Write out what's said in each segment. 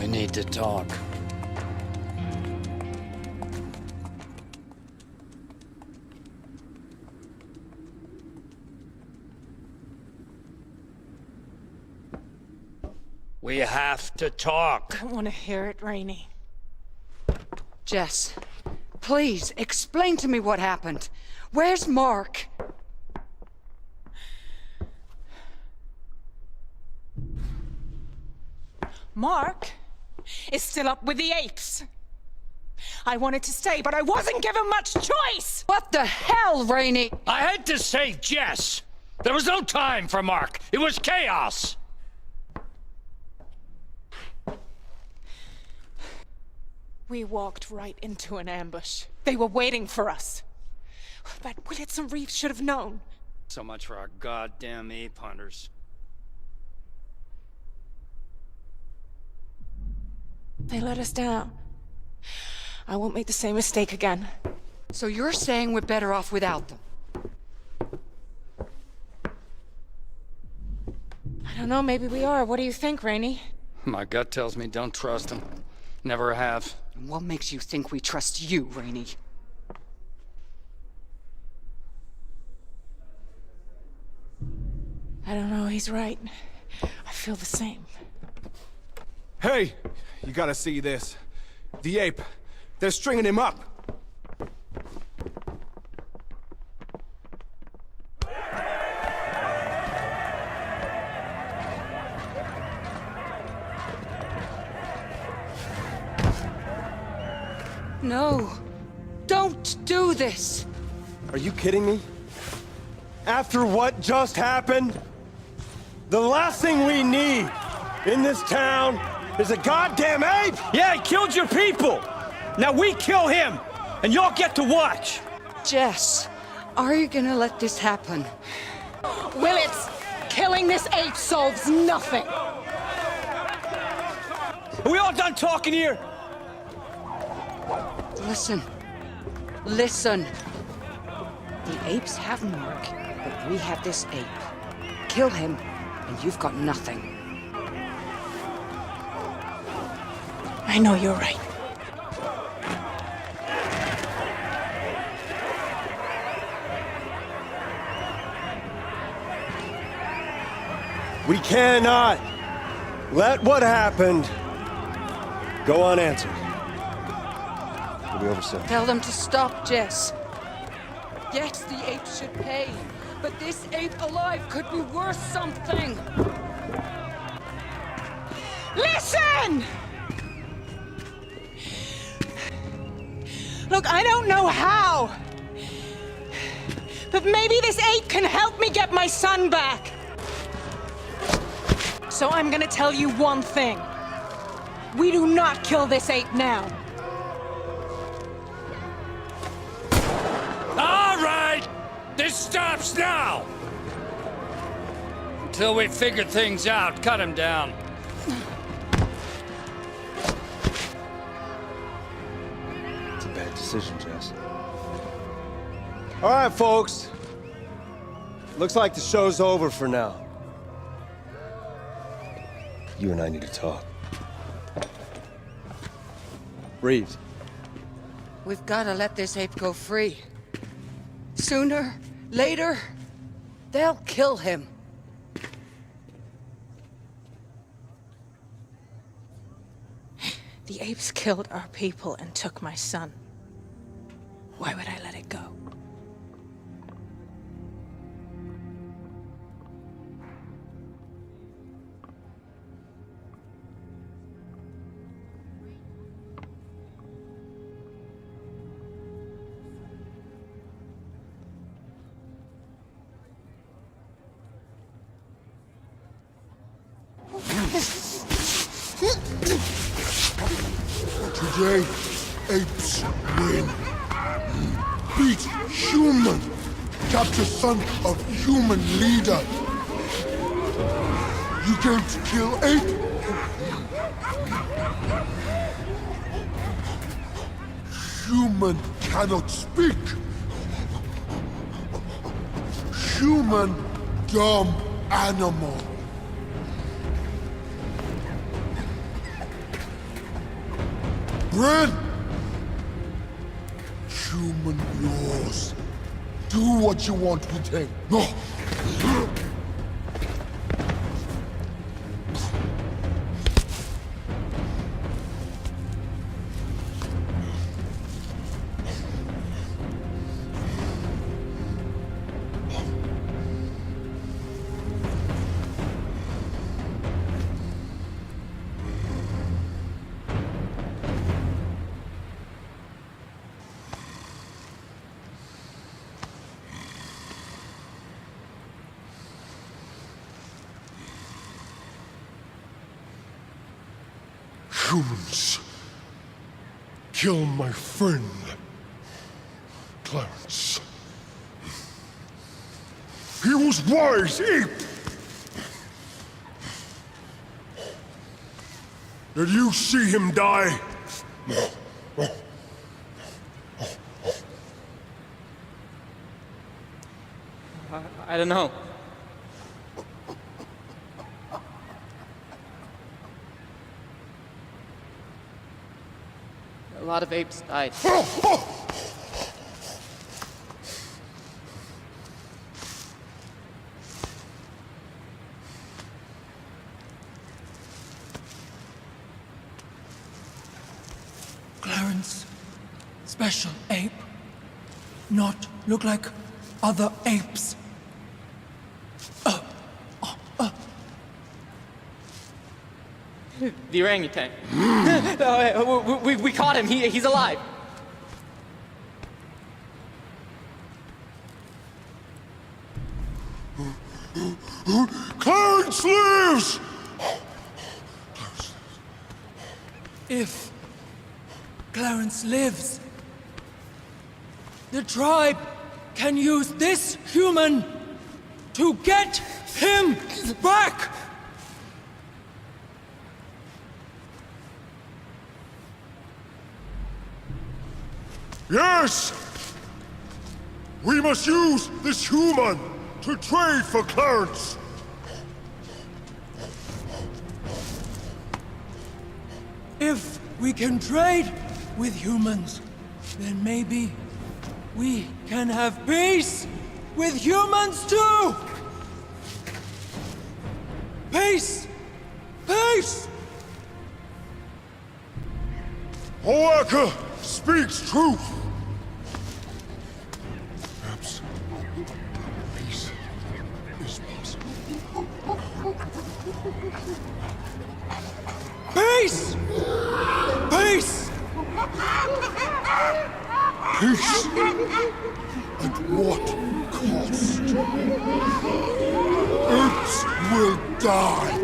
We need to talk. We have to talk. I don't want to hear it, Rainey. Jess, please, explain to me what happened. Where's Mark? Mark is still up with the Apes. I wanted to stay, but I wasn't given much choice! What the hell, Rainey? I had to save Jess. There was no time for Mark. It was chaos. We walked right into an ambush. They were waiting for us. But Willits and Reeves should have known. So much for our goddamn ape hunters. They let us down. I won't make the same mistake again. So you're saying we're better off without them? I don't know, maybe we are. What do you think, Rainey? My gut tells me don't trust him. Never have. And what makes you think we trust you, Rainey? I don't know, he's right. I feel the same. Hey! You gotta see this. The ape. They're stringing him up. No. Don't do this. Are you kidding me? After what just happened? The last thing we need in this town is a goddamn ape! Yeah, he killed your people! Now we kill him, and y'all get to watch! Jess, are you gonna let this happen? Willits, killing this ape solves nothing! Are we all done talking here? Listen. Listen. The apes have Mark, but we have this ape. Kill him, and you've got nothing. I know you're right. We cannot let what happened go unanswered. It'll be over soon. Tell them to stop, Jess. Yes, the apes should pay, but this ape alive could be worth something. Listen! Look, I don't know how, but maybe this ape can help me get my son back. So I'm gonna tell you one thing. We do not kill this ape now. All right! This stops now! Until we figure things out, cut him down. It's a bad decision, Jess. All right, folks. Looks like the show's over for now. You and I need to talk. Reeves. We've got to let this ape go free. Sooner, later, they'll kill him. The apes killed our people and took my son. Why would I let it go? Today, apes win. Beat human. Capture son of human leader. You came to kill ape? Human cannot speak. Human dumb animal. Ren! Human laws. Do what you want with him. No! Humans kill my friend, Clarence. He was wise, ape! Did you see him die? I don't know. A lot of apes died. Clarence, special ape. Not look like other apes. The orangutan. We caught him. He's alive. Clarence lives! If Clarence lives, the tribe can use this human to get him back! Yes! We must use this human to trade for Clarence! If we can trade with humans, then maybe we can have peace with humans too! Peace! Peace! Oaka speaks truth! Perhaps peace is possible. Peace! Peace! Peace! At what cost? Apes will die!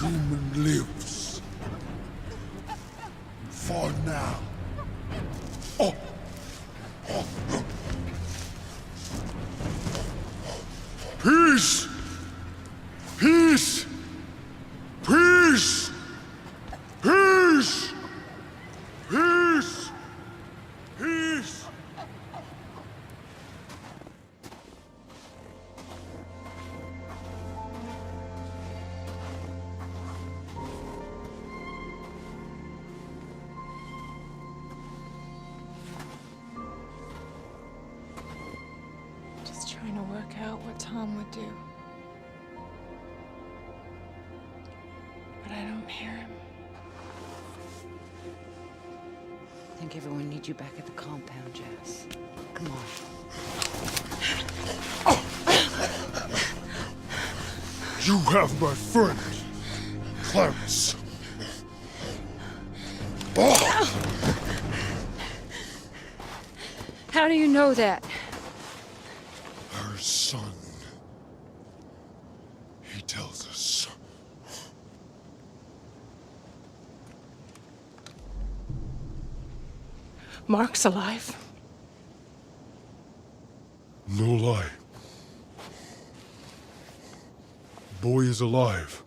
Human lives. For now. Oh. Peace! Peace! Peace! Peace! Peace! Peace! Just trying to work out what Tom would do. But I don't hear him. I think everyone needs you back at the compound, Jess. Come on. You have my friend, Clarence. How do you know that? Our son. He tells us. Mark's alive. No lie. Boy is alive.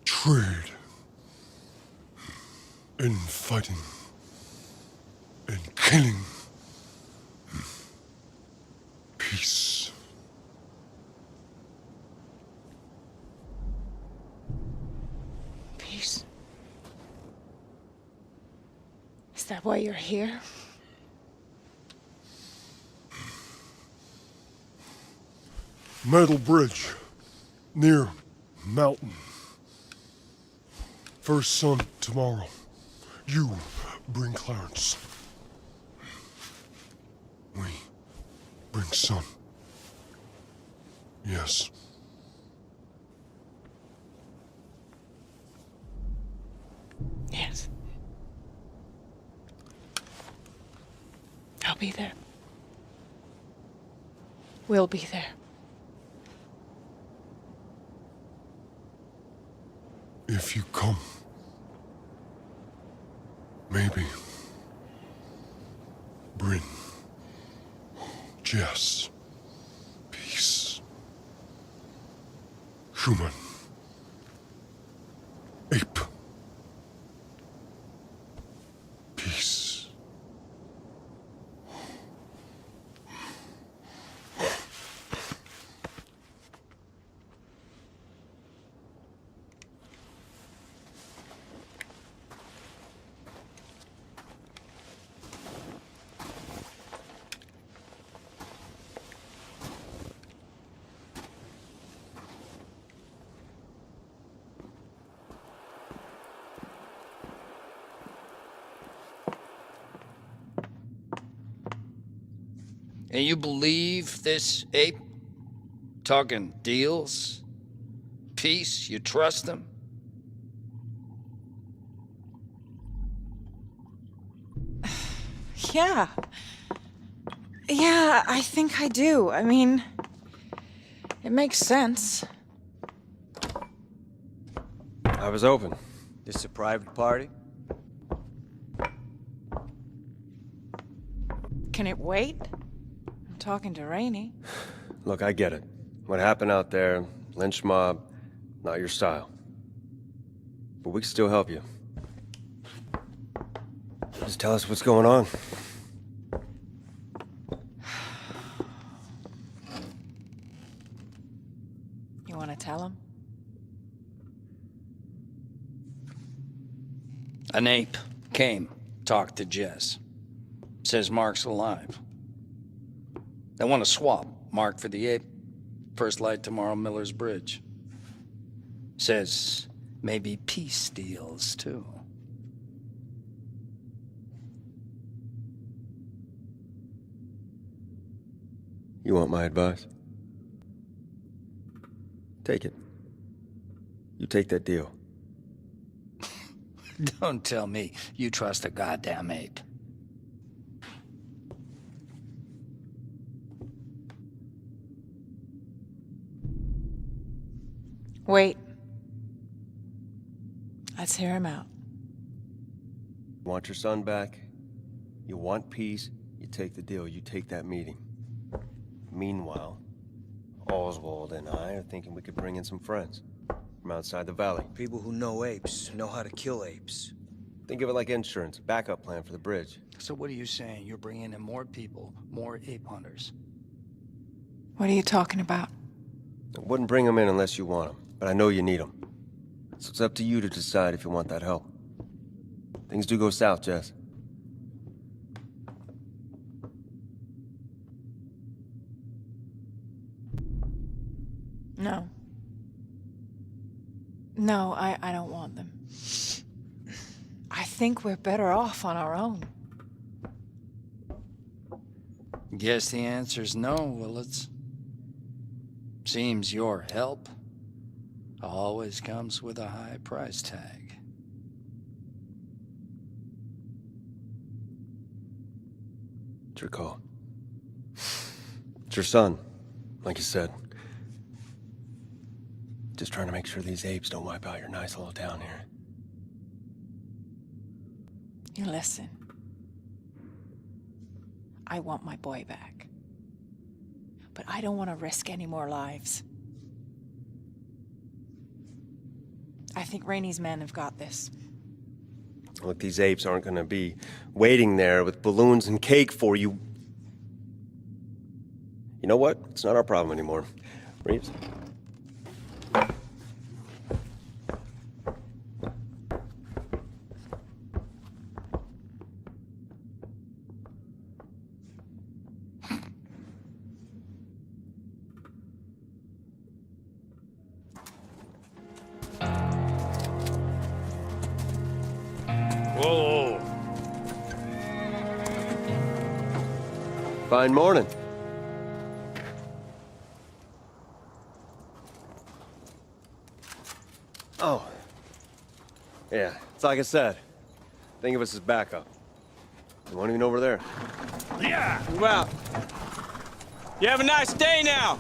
trade. In fighting. In killing. Peace. Peace. Is that why you're here? Metal bridge. Near mountain. First sun tomorrow. You bring Clarence. We bring sun. Yes. Yes. I'll be there. We'll be there. If you come, maybe bring Jess, peace, human, ape, peace. And you believe this ape? Talking deals? Peace? You trust him? Yeah. Yeah, I think I do. I mean, it makes sense. I was open. This is a private party? Can it wait? I'm talking to Rainey. Look, I get it. What happened out there, lynch mob, not your style. But we can still help you. Just tell us what's going on. You want to tell him? An ape came, talked to Jess. Says Mark's alive. They want to swap Mark for the ape. First light tomorrow, Miller's Bridge. Says maybe peace deals, too. You want my advice? Take it. You take that deal. Don't tell me you trust a goddamn ape. Wait. Let's hear him out. You want your son back? You want peace? You take the deal. You take that meeting. Meanwhile, Oswald and I are thinking we could bring in some friends from outside the valley. People who know apes, know how to kill apes. Think of it like insurance, a backup plan for the bridge. So what are you saying? You're bringing in more people, more ape hunters? What are you talking about? I wouldn't bring them in unless you want them, but I know you need them. So it's up to you to decide if you want that help. Things do go south, Jess. No. No, I don't want them. I think we're better off on our own. Guess the answer's no, Willits. Seems your help always comes with a high price tag. It's your call. It's your son, like you said. Just trying to make sure these apes don't wipe out your nice little town here. You listen. I want my boy back. But I don't want to risk any more lives. I think Rainey's men have got this. Look, these apes aren't gonna be waiting there with balloons and cake for you. You know what? It's not our problem anymore. Reeves? Whoa. Fine morning. Oh. Yeah, it's like I said. Think of us as backup. You want even over there? Yeah! Well, you have a nice day now!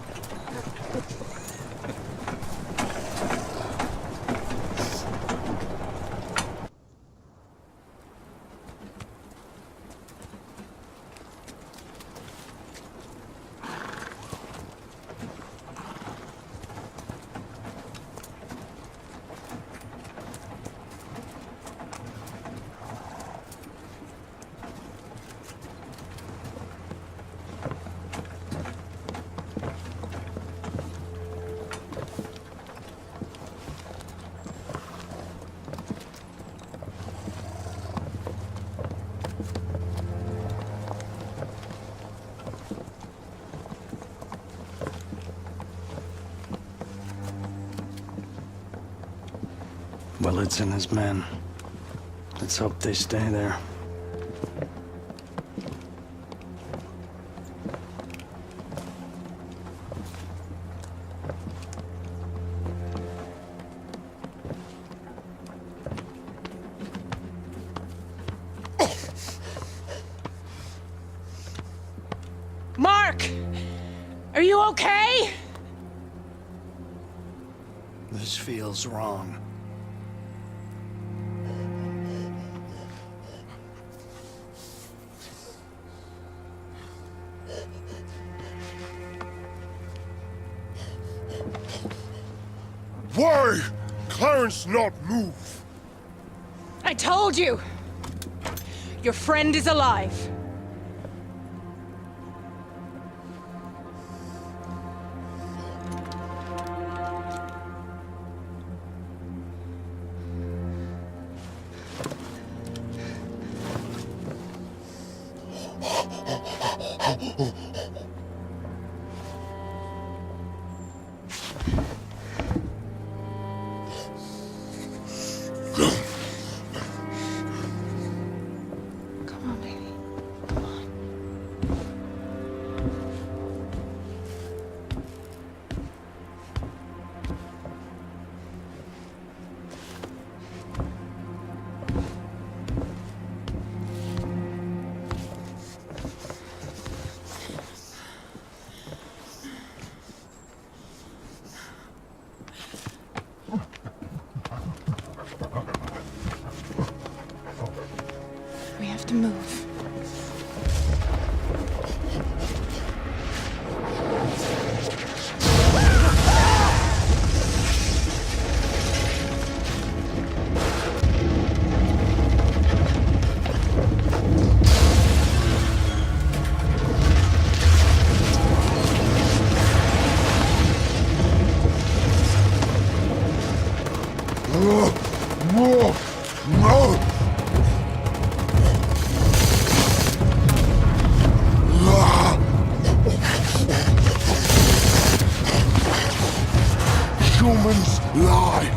Willard's and his men. Let's hope they stay there. Mark! Are you okay? This feels wrong. Why? Clarence not move? I told you! Your friend is alive. Come on, baby. Come on. We have to move. Humans lie.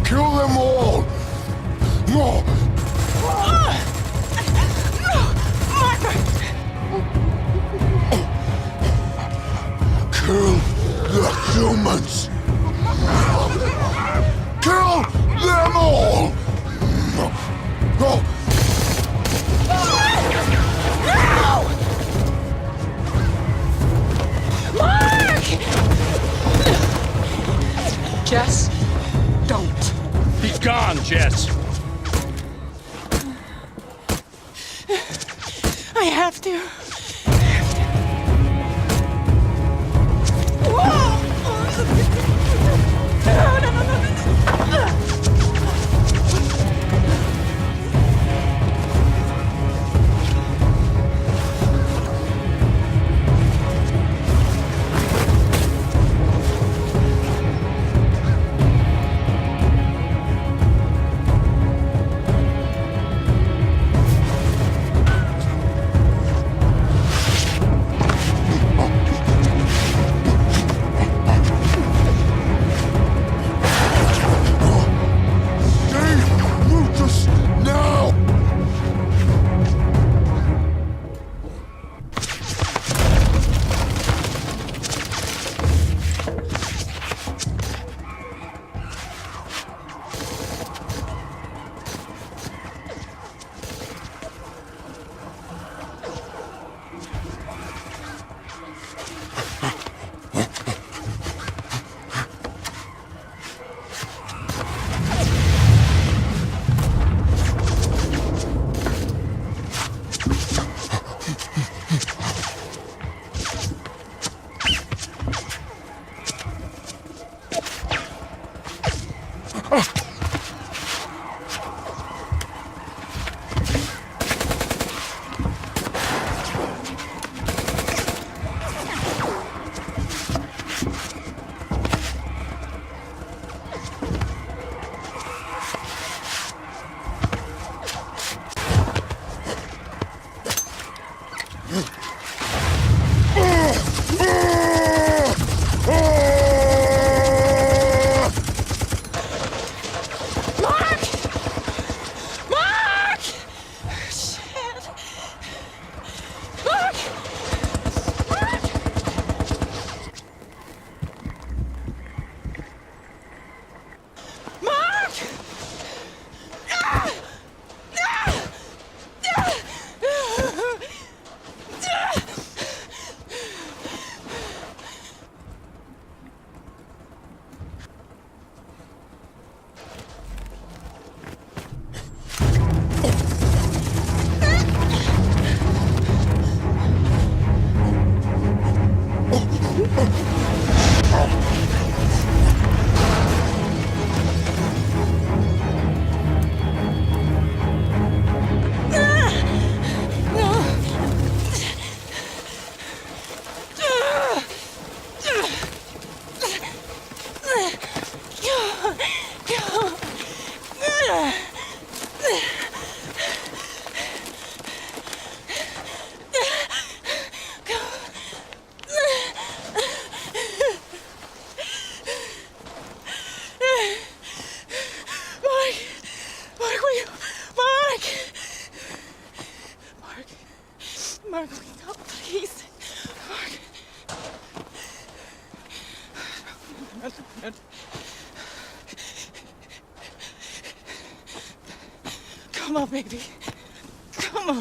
Kill them all. No. Kill the humans. Kill them all. No. Jess, don't. He's gone, Jess. I have to. Whoa! No, no, no, no, no. Mark, wake up, please. Mark. No. Come on, baby. Come on.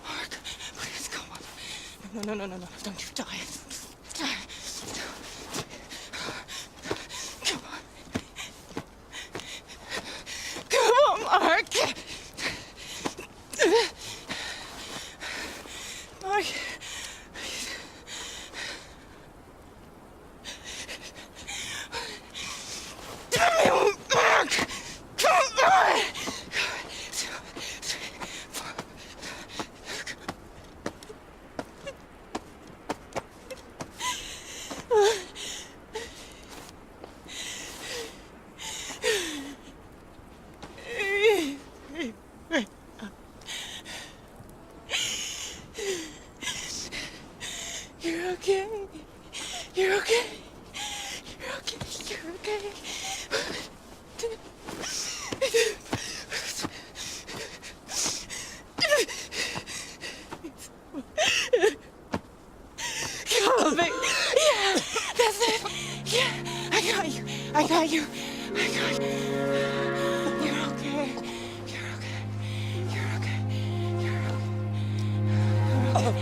Mark, please, come on. No. Don't you die. Mark! Mark! Mark! Come on! You're okay. You're okay. You're okay. You're okay. Come on, baby. Yeah, that's it. Yeah, I got you. I got you. I got you. You're okay. You're okay. You're okay. You're okay. You're okay.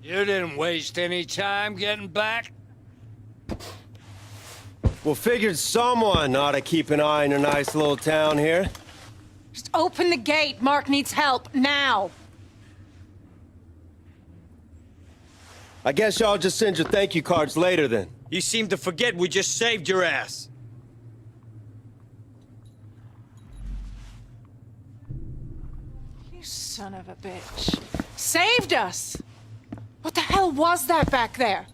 You didn't waste any time getting back? Well, figured someone ought to keep an eye on your nice little town here. Just open the gate. Mark needs help, now. I guess y'all just send your thank you cards later then. You seem to forget we just saved your ass. You son of a bitch. Saved us! What the hell was that back there?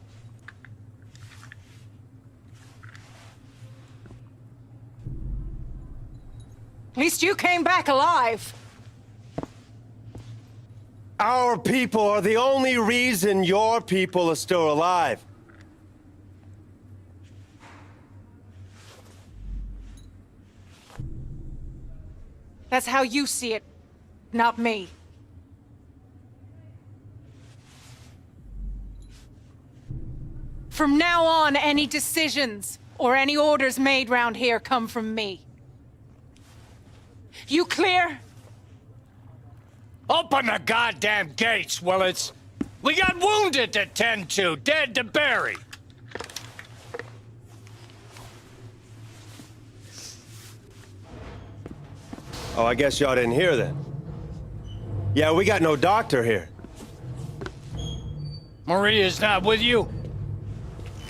At least you came back alive. Our people are the only reason your people are still alive. That's how you see it, not me. From now on, any decisions or any orders made round here come from me. You clear? Open the goddamn gates, Willits! We got wounded to tend to, dead to bury! Oh, I guess y'all didn't hear then. Yeah, we got no doctor here. Maria's not with you?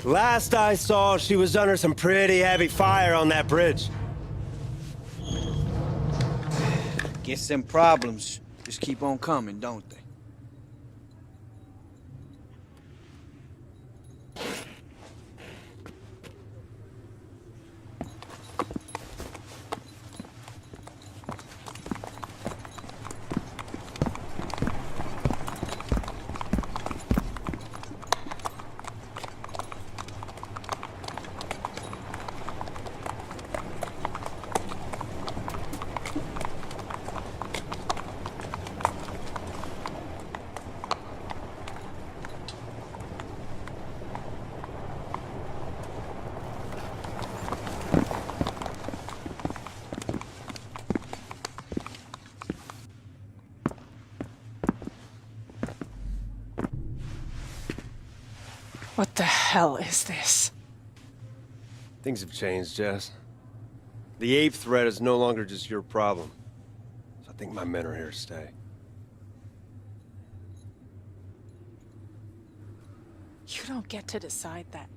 Last I saw, she was under some pretty heavy fire on that bridge. Guess them problems just keep on coming, don't they? What the hell is this? Things have changed, Jess. The ape threat is no longer just your problem. So I think my men are here to stay. You don't get to decide that.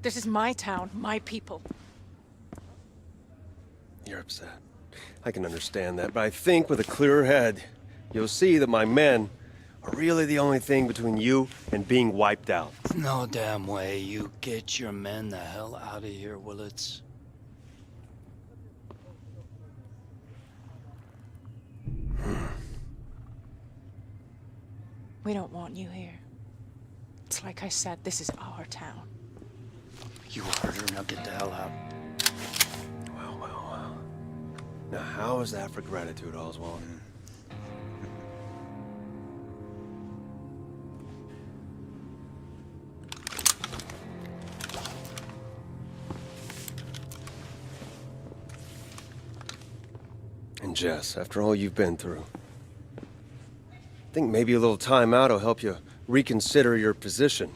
This is my town, my people. You're upset. I can understand that, but I think with a clearer head, you'll see that my men are really the only thing between you and being wiped out. No damn way. You get your men the hell out of here, Willits. We don't want you here. It's like I said, this is our town. You heard her. Now get the hell out. Well. Now, how is that for gratitude, Oswald? And Jess, after all you've been through, I think maybe a little time out will help you reconsider your position,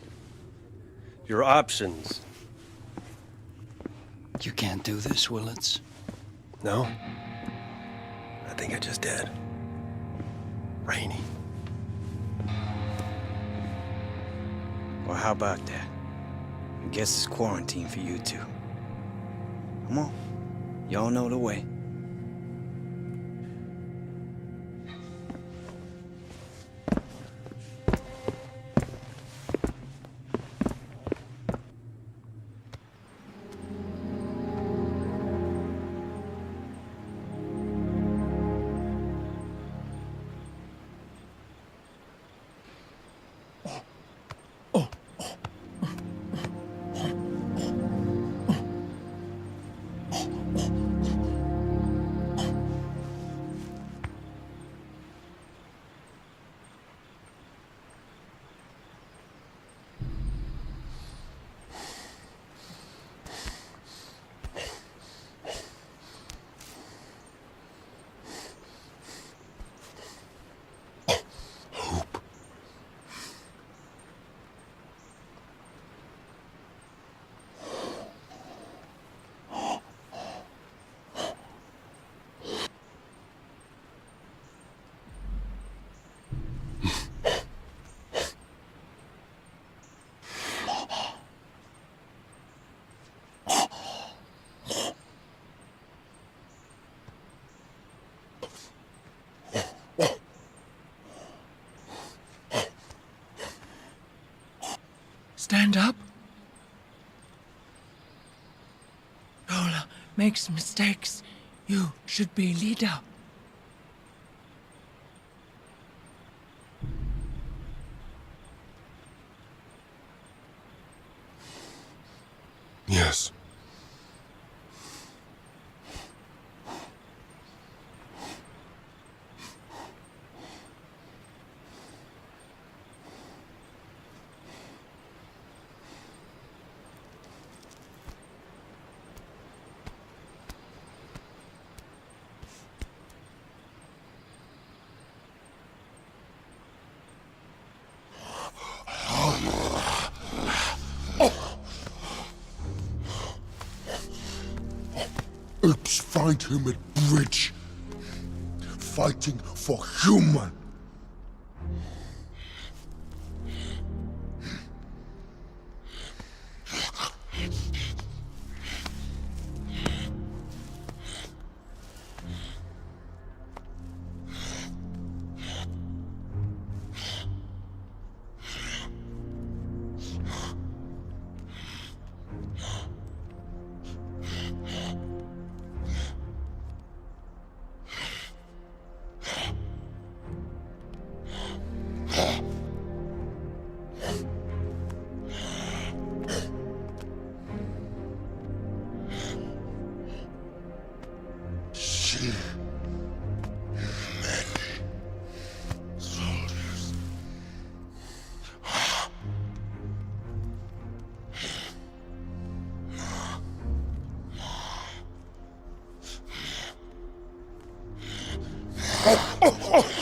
your options. You can't do this, Willits. No? I think I just did. Rainy. Well, how about that? I guess it's quarantine for you two. Come on. Y'all know the way. Stand up. Lola makes mistakes. You should be leader. Yes. Apes find him at bridge, fighting for human. Oh, oh, oh.